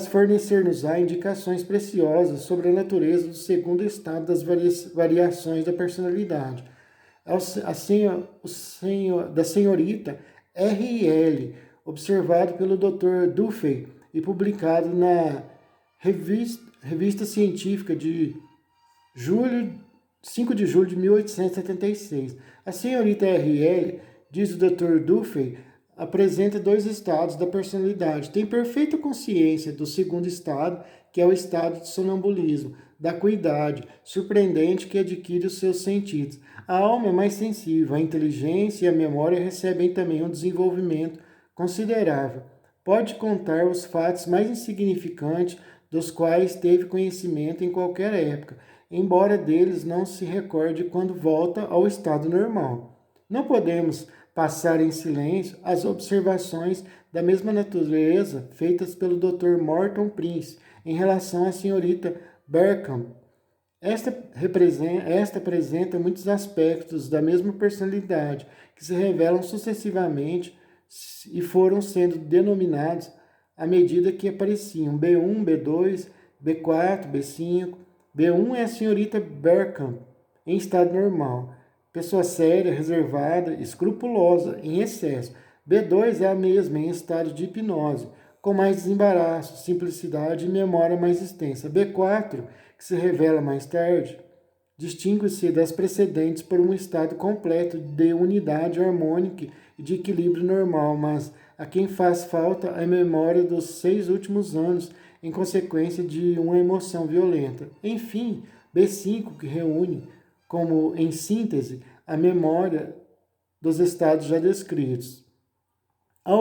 fornecer-nos-á indicações preciosas sobre a natureza do segundo estado das variações da personalidade, da senhorita R.L., observado pelo Dr. Duffy e publicado na Revista Científica de 5 de julho de 1876. A senhorita R.L., diz o Dr. Duffy, apresenta dois estados da personalidade. Tem perfeita consciência do segundo estado, que é o estado de sonambulismo, da acuidade surpreendente que adquire os seus sentidos. A alma é mais sensível, a inteligência e a memória recebem também um desenvolvimento considerável. Pode contar os fatos mais insignificantes dos quais teve conhecimento em qualquer época, embora deles não se recorde quando volta ao estado normal. Não podemos passar em silêncio as observações da mesma natureza feitas pelo Dr. Morton Prince em relação à senhorita Berkham. Esta apresenta muitos aspectos da mesma personalidade que se revelam sucessivamente e foram sendo denominados à medida que apareciam B1, B2, B4, B5. B1 é a senhorita Berkham em estado normal, pessoa séria, reservada, escrupulosa, em excesso. B2 é a mesma em estado de hipnose, com mais desembaraço, simplicidade e memória mais extensa. B4, que se revela mais tarde, distingue-se das precedentes por um estado completo de unidade harmônica e de equilíbrio normal, mas a quem faz falta a memória dos 6 últimos anos em consequência de uma emoção violenta. Enfim, B5, que reúne, como em síntese, a memória dos estados já descritos. A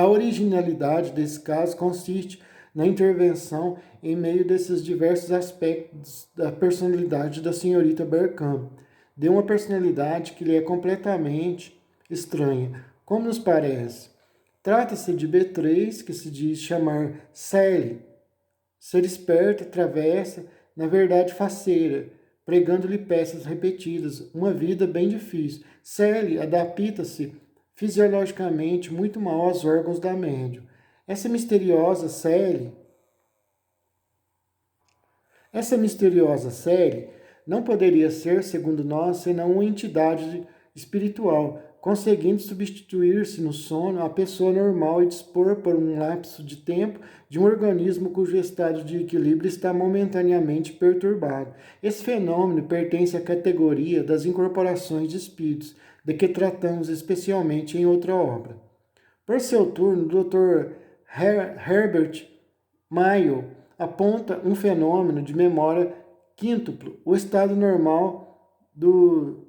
originalidade desse caso consiste na intervenção em meio desses diversos aspectos da personalidade da senhorita Berkham, de uma personalidade que lhe é completamente estranha, como nos parece. Trata-se de B3, que se diz chamar Sally, ser esperta, travessa, na verdade faceira, pregando-lhe peças repetidas, uma vida bem difícil. Sally adapta-se fisiologicamente muito mal aos órgãos da médium. Essa misteriosa série não poderia ser, segundo nós, senão uma entidade espiritual, conseguindo substituir-se no sono à pessoa normal e dispor por um lapso de tempo de um organismo cujo estado de equilíbrio está momentaneamente perturbado. Esse fenômeno pertence à categoria das incorporações de espíritos, de que tratamos especialmente em outra obra. Por seu turno, o Dr. Herbert Mayo aponta um fenômeno de memória quíntuplo. O estado normal do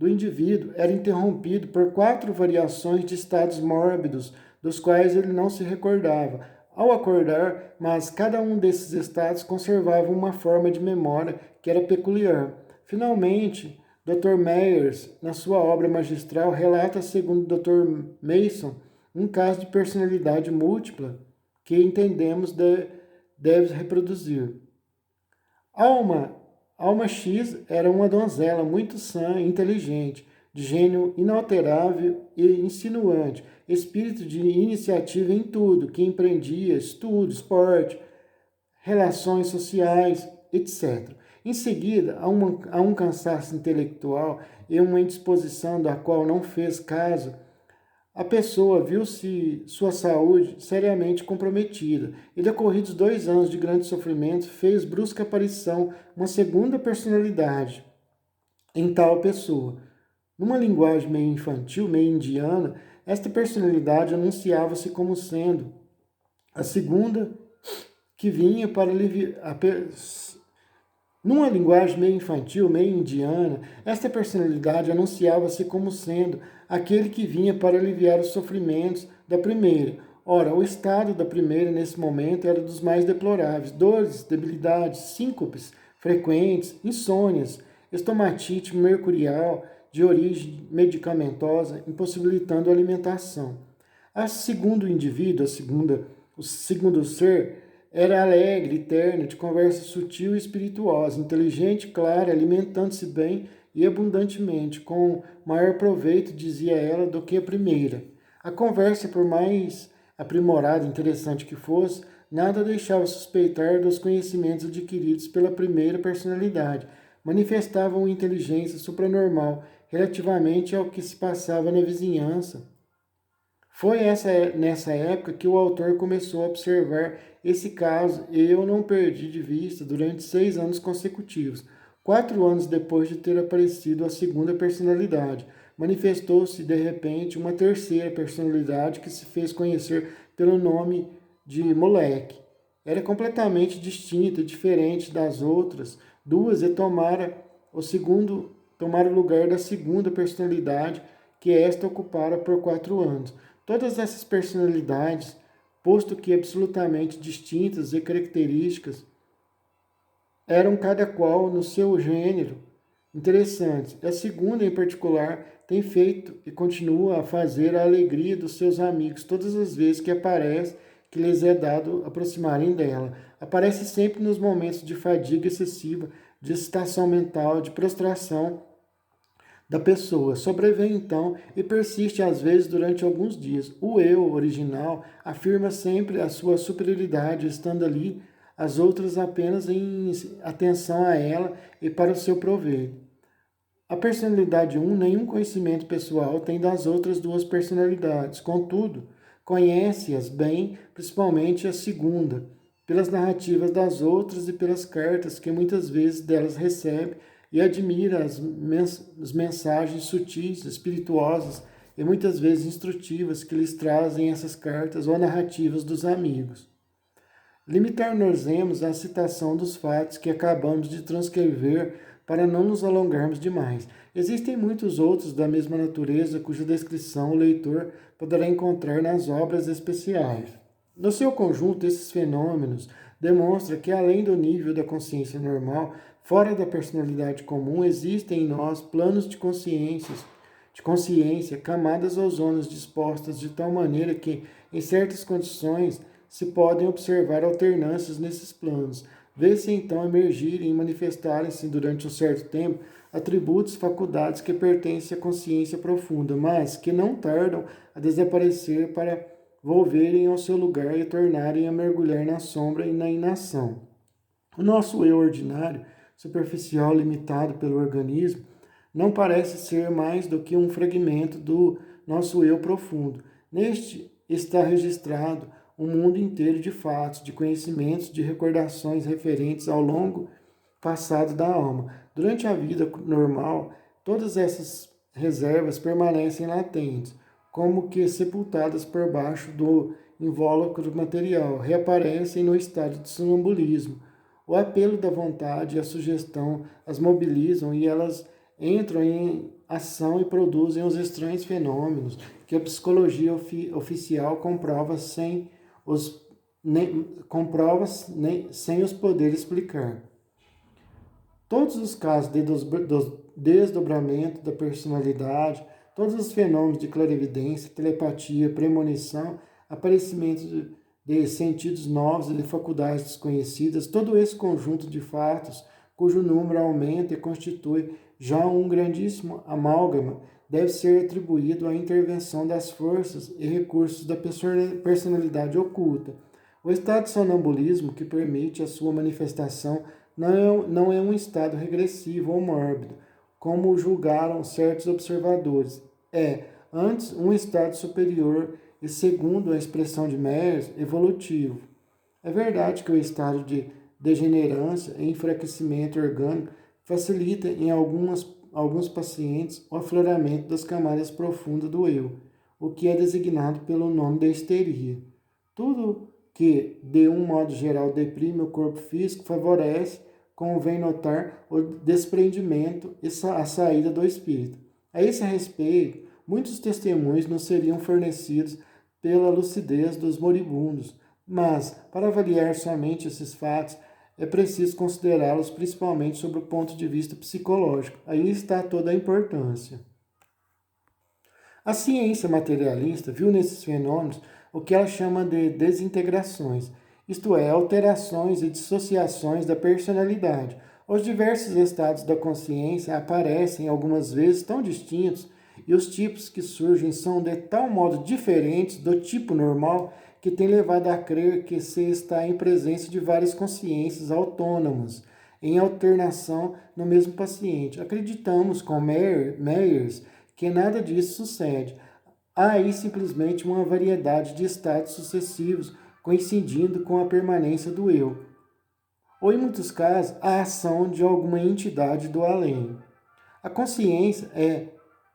indivíduo era interrompido por 4 variações de estados mórbidos, dos quais ele não se recordava. Ao acordar, mas cada um desses estados conservava uma forma de memória que era peculiar. Finalmente, Dr. Meyers, na sua obra magistral, relata, segundo Dr. Mason, um caso de personalidade múltipla que entendemos deve reproduzir. Alma X era uma donzela muito sã e inteligente, de gênio inalterável e insinuante, espírito de iniciativa em tudo que empreendia, estudo, esporte, relações sociais, etc. Em seguida, há um cansaço intelectual e uma indisposição da qual não fez caso. A pessoa viu-se sua saúde seriamente comprometida e, decorridos 2 anos de grande sofrimento, fez brusca aparição uma segunda personalidade em tal pessoa. Numa linguagem meio infantil, meio indiana, esta personalidade anunciava-se como sendo a segunda que vinha para aliviar. Numa linguagem meio infantil, meio indiana, esta personalidade anunciava-se como sendo aquele que vinha para aliviar os sofrimentos da primeira. Ora, o estado da primeira nesse momento era dos mais deploráveis: dores, debilidades, síncopes frequentes, insônias, estomatite mercurial de origem medicamentosa, impossibilitando a alimentação. A segundo indivíduo, o segundo ser, era alegre, terno, de conversa sutil e espirituosa, inteligente, clara, alimentando-se bem e abundantemente, com maior proveito, dizia ela, do que a primeira. A conversa, por mais aprimorada e interessante que fosse, nada deixava suspeitar dos conhecimentos adquiridos pela primeira personalidade. Manifestavam inteligência supranormal relativamente ao que se passava na vizinhança. Foi nessa época que o autor começou a observar esse caso e eu não perdi de vista durante 6 anos consecutivos. 4 anos depois de ter aparecido a segunda personalidade, manifestou-se de repente uma terceira personalidade que se fez conhecer pelo nome de Moleque. Era completamente distinta e diferente das outras duas e tomara o lugar da segunda personalidade que esta ocupara por 4 anos. Todas essas personalidades, posto que absolutamente distintas e características, eram cada qual no seu gênero interessantes. A segunda, em particular, tem feito e continua a fazer a alegria dos seus amigos todas as vezes que aparece, que lhes é dado aproximarem dela. Aparece sempre nos momentos de fadiga excessiva, de excitação mental, de prostração da pessoa. Sobrevém então e persiste às vezes durante alguns dias. O eu original afirma sempre a sua superioridade, estando ali as outras apenas em atenção a ela e para o seu proveito. A personalidade 1 nenhum conhecimento pessoal tem das outras duas personalidades, contudo, conhece-as bem, principalmente a segunda, pelas narrativas das outras e pelas cartas que muitas vezes delas recebe e admira as mensagens sutis, espirituosas e muitas vezes instrutivas que lhes trazem essas cartas ou narrativas dos amigos. Limitar-nos-emos à citação dos fatos que acabamos de transcrever para não nos alongarmos demais. Existem muitos outros da mesma natureza cuja descrição o leitor poderá encontrar nas obras especiais. No seu conjunto, esses fenômenos demonstram que, além do nível da consciência normal, fora da personalidade comum, existem em nós planos de consciência, camadas ou zonas dispostas de tal maneira que, em certas condições, se podem observar alternâncias nesses planos. Vê-se então emergirem e manifestarem-se durante um certo tempo atributos, faculdades que pertencem à consciência profunda, mas que não tardam a desaparecer para volverem ao seu lugar e tornarem a mergulhar na sombra e na inação. O nosso eu ordinário, superficial, limitado pelo organismo, não parece ser mais do que um fragmento do nosso eu profundo. Neste está registrado um mundo inteiro de fatos, de conhecimentos, de recordações referentes ao longo passado da alma. Durante a vida normal, todas essas reservas permanecem latentes, como que sepultadas por baixo do invólucro material, reaparecem no estado de sonambulismo. O apelo da vontade e a sugestão as mobilizam e elas entram em ação e produzem os estranhos fenômenos que a psicologia oficial comprova sem sem os poder explicar. Todos os casos de desdobramento da personalidade, todos os fenômenos de clarividência, telepatia, premonição, aparecimento de sentidos novos e de faculdades desconhecidas, todo esse conjunto de fatos, cujo número aumenta e constitui já um grandíssimo amálgama deve ser atribuído à intervenção das forças e recursos da personalidade oculta. O estado de sonambulismo que permite a sua manifestação não é um estado regressivo ou mórbido, como julgaram certos observadores. É, antes, um estado superior e, segundo a expressão de Myers, evolutivo. É verdade que o estado de degenerância e enfraquecimento orgânico facilita em alguns pacientes o afloramento das camadas profundas do eu, o que é designado pelo nome da histeria. Tudo que, de um modo geral, deprime o corpo físico favorece, convém notar, o desprendimento e a saída do espírito. A esse respeito, muitos testemunhos nos seriam fornecidos pela lucidez dos moribundos, mas, para avaliar somente esses fatos, é preciso considerá-los principalmente sob o ponto de vista psicológico. Aí está toda a importância. A ciência materialista viu nesses fenômenos o que ela chama de desintegrações, isto é, alterações e dissociações da personalidade. Os diversos estados da consciência aparecem algumas vezes tão distintos e os tipos que surgem são de tal modo diferentes do tipo normal que tem levado a crer que se está em presença de várias consciências autônomas, em alternação no mesmo paciente. Acreditamos com Myers que nada disso sucede. Há aí simplesmente uma variedade de estados sucessivos coincidindo com a permanência do eu, ou em muitos casos, a ação de alguma entidade do além. A consciência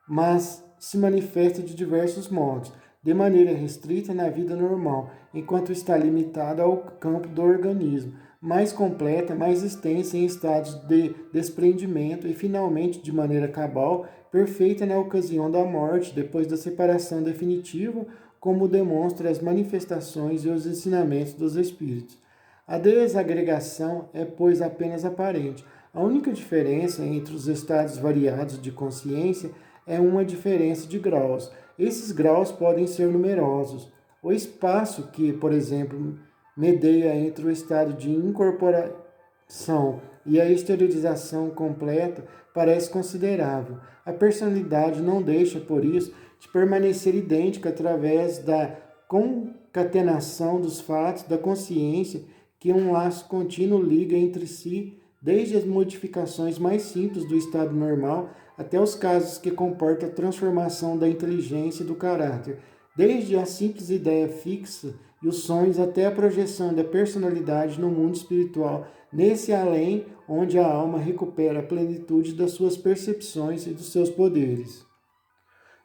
mas se manifesta de diversos modos, de maneira restrita na vida normal, enquanto está limitada ao campo do organismo, mais completa, mais extensa em estados de desprendimento e, finalmente, de maneira cabal, perfeita na ocasião da morte, depois da separação definitiva, como demonstram as manifestações e os ensinamentos dos espíritos. A desagregação é, pois, apenas aparente. A única diferença entre os estados variados de consciência é uma diferença de graus. Esses graus podem ser numerosos. O espaço que, por exemplo, medeia entre o estado de incorporação e a exteriorização completa parece considerável. A personalidade não deixa, por isso, de permanecer idêntica através da concatenação dos fatos da consciência que um laço contínuo liga entre si, desde as modificações mais simples do estado normal até os casos que comportam a transformação da inteligência e do caráter, desde a simples ideia fixa e os sonhos até a projeção da personalidade no mundo espiritual, nesse além onde a alma recupera a plenitude das suas percepções e dos seus poderes.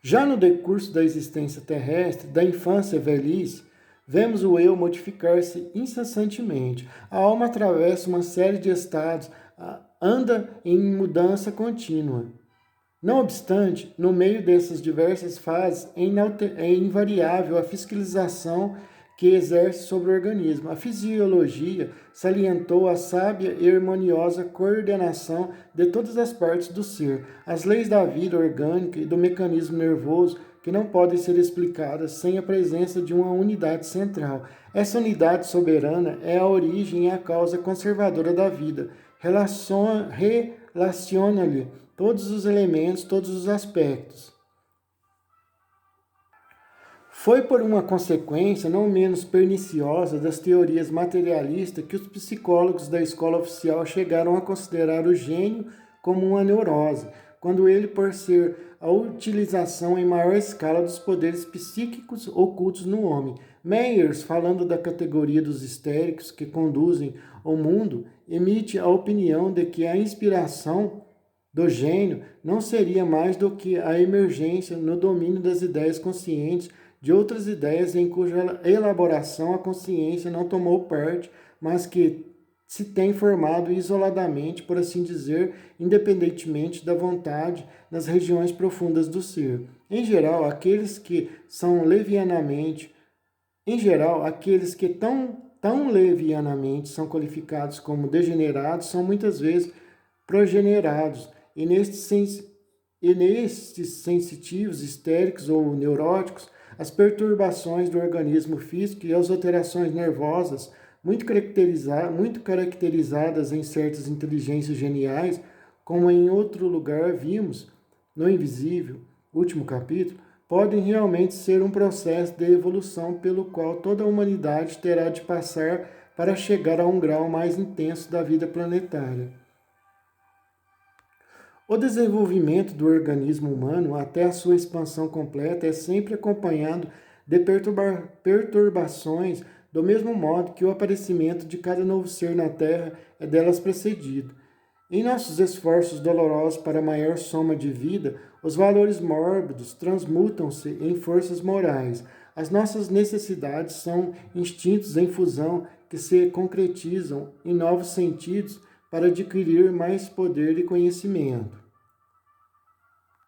Já no decurso da existência terrestre, da infância à velhice, vemos o eu modificar-se incessantemente. A alma atravessa uma série de estados, anda em mudança contínua. Não obstante, no meio dessas diversas fases, é invariável a fiscalização que exerce sobre o organismo. A fisiologia salientou a sábia e harmoniosa coordenação de todas as partes do ser, as leis da vida orgânica e do mecanismo nervoso que não podem ser explicadas sem a presença de uma unidade central. Essa unidade soberana é a origem e a causa conservadora da vida. Relaciona-lhe todos os elementos, todos os aspectos. Foi por uma consequência não menos perniciosa das teorias materialistas que os psicólogos da escola oficial chegaram a considerar o gênio como uma neurose, quando ele, por ser a utilização em maior escala dos poderes psíquicos ocultos no homem. Myers, falando da categoria dos histéricos que conduzem o mundo, emite a opinião de que a inspiração do gênio não seria mais do que a emergência no domínio das ideias conscientes de outras ideias em cuja elaboração a consciência não tomou parte, mas que se tem formado isoladamente, por assim dizer, independentemente da vontade, nas regiões profundas do ser. Em geral, aqueles que tão levianamente são qualificados como degenerados são muitas vezes progenerados, e nestes sensitivos, histéricos ou neuróticos, as perturbações do organismo físico e as alterações nervosas, muito caracterizadas em certas inteligências geniais, como em outro lugar vimos, no invisível, último capítulo, podem realmente ser um processo de evolução pelo qual toda a humanidade terá de passar para chegar a um grau mais intenso da vida planetária. O desenvolvimento do organismo humano até a sua expansão completa é sempre acompanhado de perturbações, do mesmo modo que o aparecimento de cada novo ser na Terra é delas precedido. Em nossos esforços dolorosos para maior soma de vida, os valores mórbidos transmutam-se em forças morais. As nossas necessidades são instintos em fusão que se concretizam em novos sentidos para adquirir mais poder e conhecimento.